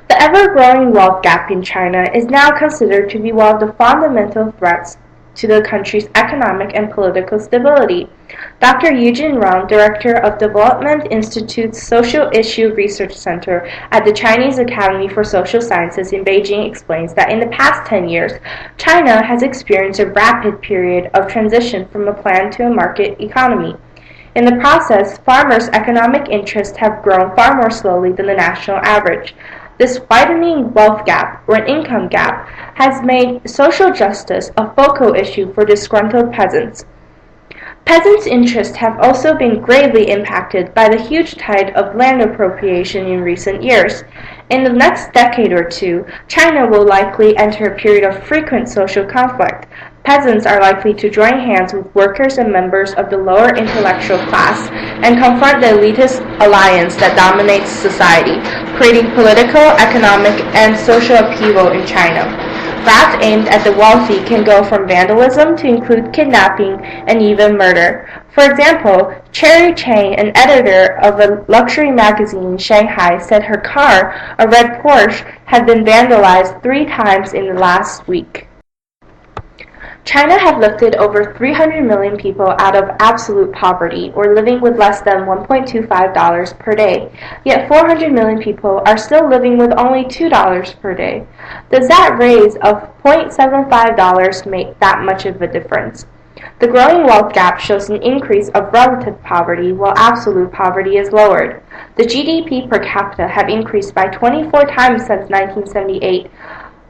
The ever-growing wealth gap in China is now considered to be one of the fundamental threats to the country's economic and political stability. Dr. Eugene Rong, director of Development Institute's Social Issue Research Center at the Chinese Academy for Social Sciences in Beijing, explains that in the past 10 years, China has experienced a rapid period of transition from a planned to a market economy. In the process, farmers' economic interests have grown far more slowly than the national average. This widening wealth gap, or an income gap, has made social justice a focal issue for disgruntled peasants. Peasants' interests have also been gravely impacted by the huge tide of land appropriation in recent years. In the next decade or two, China will likely enter a period of frequent social conflict. Peasants are likely to join hands with workers and members of the lower intellectual class and confront the elitist alliance that dominates society, creating political, economic, and social upheaval in China. Rats aimed at the wealthy can go from vandalism to include kidnapping and even murder. For example, Cherry Chang, an editor of a luxury magazine in Shanghai, said her car, a red Porsche, had been vandalized 3 times in the last week. China had lifted over 300 million people out of absolute poverty, or living with less than $1.25 per day. Yet 400 million people are still living with only $2 per day. Does that raise of $0.75 make that much of a difference? The growing wealth gap shows an increase of relative poverty while absolute poverty is lowered. The GDP per capita have increased by 24 times since 1978,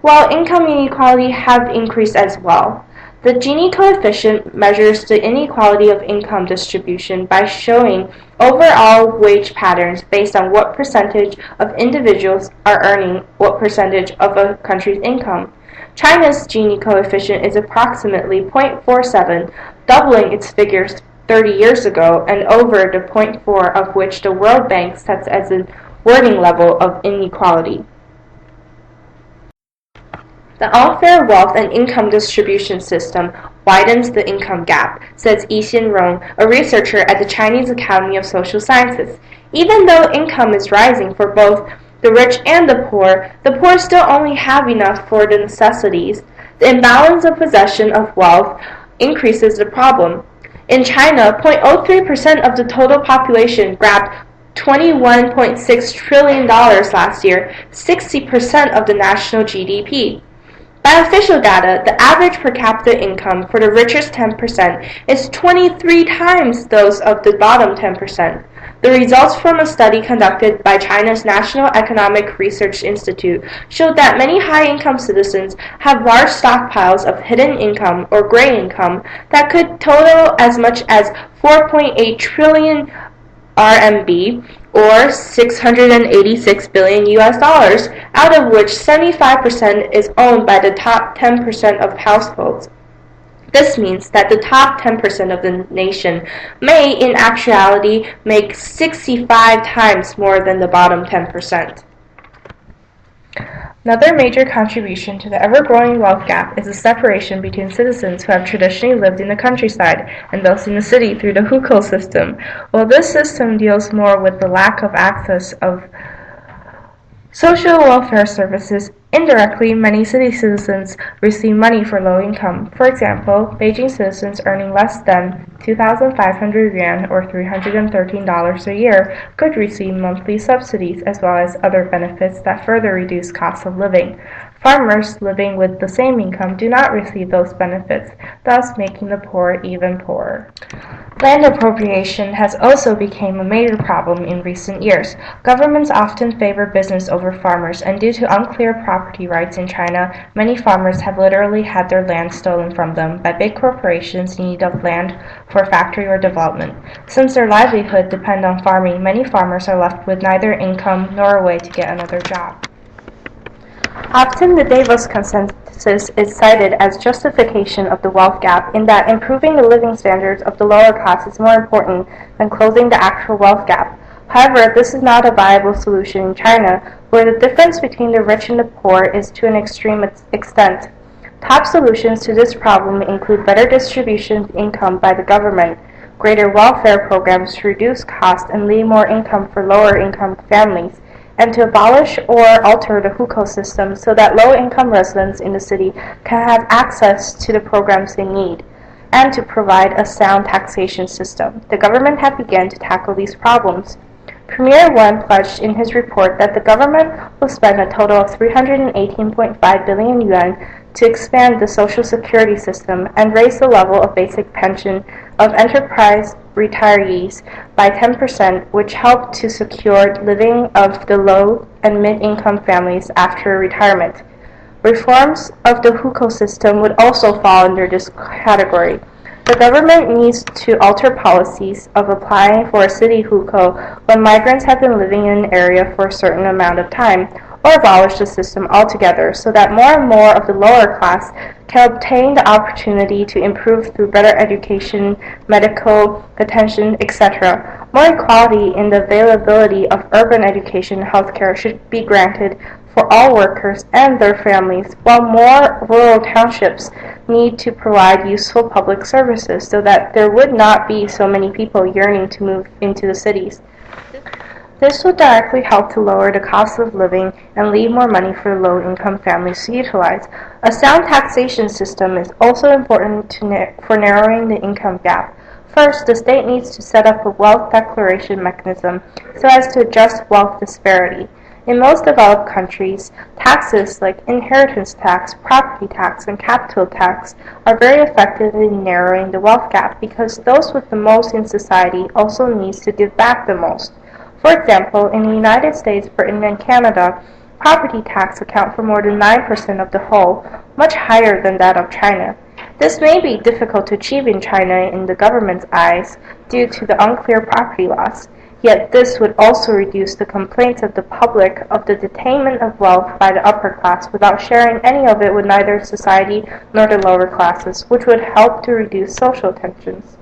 while income inequality have increased as well. The Gini coefficient measures the inequality of income distribution by showing overall wage patterns based on what percentage of individuals are earning what percentage of a country's income. China's Gini coefficient is approximately 0.47, doubling its figures 30 years ago and over the 0.4 of which the World Bank sets as a warning level of inequality. The unfair wealth and income distribution system widens the income gap, says Yixin Rong, a researcher at the Chinese Academy of Social Sciences. Even though income is rising for both the rich and the poor still only have enough for the necessities. The imbalance of possession of wealth increases the problem. In China, 0.03% of the total population grabbed $21.6 trillion last year, 60% of the national GDP. By official data, the average per capita income for the richest 10% is 23 times those of the bottom 10%. The results from a study conducted by China's National Economic Research Institute showed that many high-income citizens have large stockpiles of hidden income or gray income that could total as much as 4.8 trillion RMB, or 686 billion US dollars, out of which 75% is owned by the top 10% of households. This means that the top 10% of the nation may, in actuality, make 65 times more than the bottom 10%. Another major contribution to the ever-growing wealth gap is the separation between citizens who have traditionally lived in the countryside and those in the city through the hukou system. While this system deals more with the lack of access of social welfare services, indirectly, many city citizens receive money for low income. For example, Beijing citizens earning less than 2,500 yuan or $313 a year could receive monthly subsidies as well as other benefits that further reduce costs of living. Farmers living with the same income do not receive those benefits, thus making the poor even poorer. Land appropriation has also become a major problem in recent years. Governments often favor business over farmers, and due to unclear property rights in China, many farmers have literally had their land stolen from them by big corporations in need of land for factory or development. Since their livelihood depends on farming, many farmers are left with neither income nor a way to get another job. Often the Davos Consensus is cited as justification of the wealth gap in that improving the living standards of the lower class is more important than closing the actual wealth gap. However, this is not a viable solution in China, where the difference between the rich and the poor is to an extreme extent. Top solutions to this problem include better distribution of income by the government, greater welfare programs to reduce costs and leave more income for lower income families, and to abolish or alter the hukou system so that low-income residents in the city can have access to the programs they need, and to provide a sound taxation system. The government had begun to tackle these problems. Premier Wen pledged in his report that the government will spend a total of 318.5 billion yuan to expand the social security system and raise the level of basic pension of enterprise retirees by 10%, which helped to secure living of the low and mid-income families after retirement. Reforms of the hukou system would also fall under this category. The government needs to alter policies of applying for a city hukou when migrants have been living in an area for a certain amount of time, or abolish the system altogether so that more and more of the lower class can obtain the opportunity to improve through better education, medical attention, etc. More equality in the availability of urban education and healthcare should be granted for all workers and their families, while more rural townships need to provide useful public services so that there would not be so many people yearning to move into the cities. This would directly help to lower the cost of living and leave more money for low-income families to utilize. A sound taxation system is also important for narrowing the income gap. First, the state needs to set up a wealth declaration mechanism so as to adjust wealth disparity. In most developed countries, taxes like inheritance tax, property tax, and capital tax are very effective in narrowing the wealth gap because those with the most in society also needs to give back the most. For example, in the United States, Britain, and Canada, property tax account for more than 9% of the whole, much higher than that of China. This may be difficult to achieve in China in the government's eyes due to the unclear property laws. Yet this would also reduce the complaints of the public of the detainment of wealth by the upper class without sharing any of it with neither society nor the lower classes, which would help to reduce social tensions.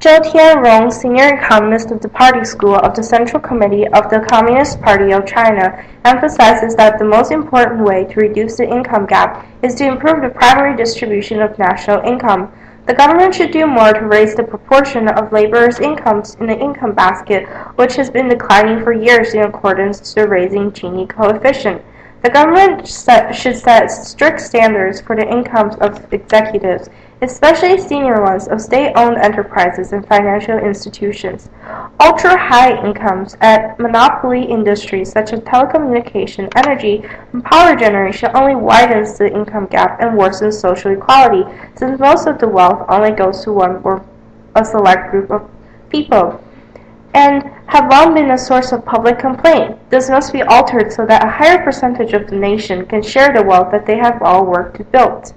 Zhou Tianrong, senior economist of the Party School of the Central Committee of the Communist Party of China, emphasizes that the most important way to reduce the income gap is to improve the primary distribution of national income. The government should do more to raise the proportion of laborers' incomes in the income basket, which has been declining for years in accordance to the raising Gini coefficient. The government should set strict standards for the incomes of executives, especially senior ones of state-owned enterprises and financial institutions. Ultra-high incomes at monopoly industries such as telecommunication, energy, and power generation only widens the income gap and worsens social equality, since most of the wealth only goes to one or a select group of people, and have long been a source of public complaint. This must be altered so that a higher percentage of the nation can share the wealth that they have all worked to build.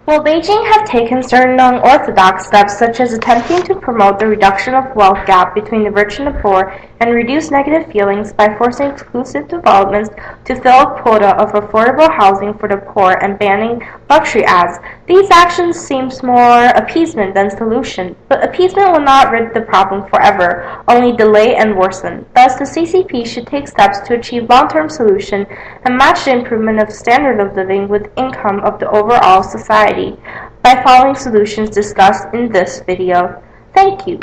While Beijing have taken certain unorthodox steps such as attempting to promote the reduction of wealth gap between the rich and the poor and reduce negative feelings by forcing exclusive developments to fill a quota of affordable housing for the poor and banning luxury ads, these actions seem more appeasement than solution. But appeasement will not rid the problem forever, only delay and worsen. Thus, the CCP should take steps to achieve long-term solution and match the improvement of standard of living with income of the overall society by following solutions discussed in this video. Thank you.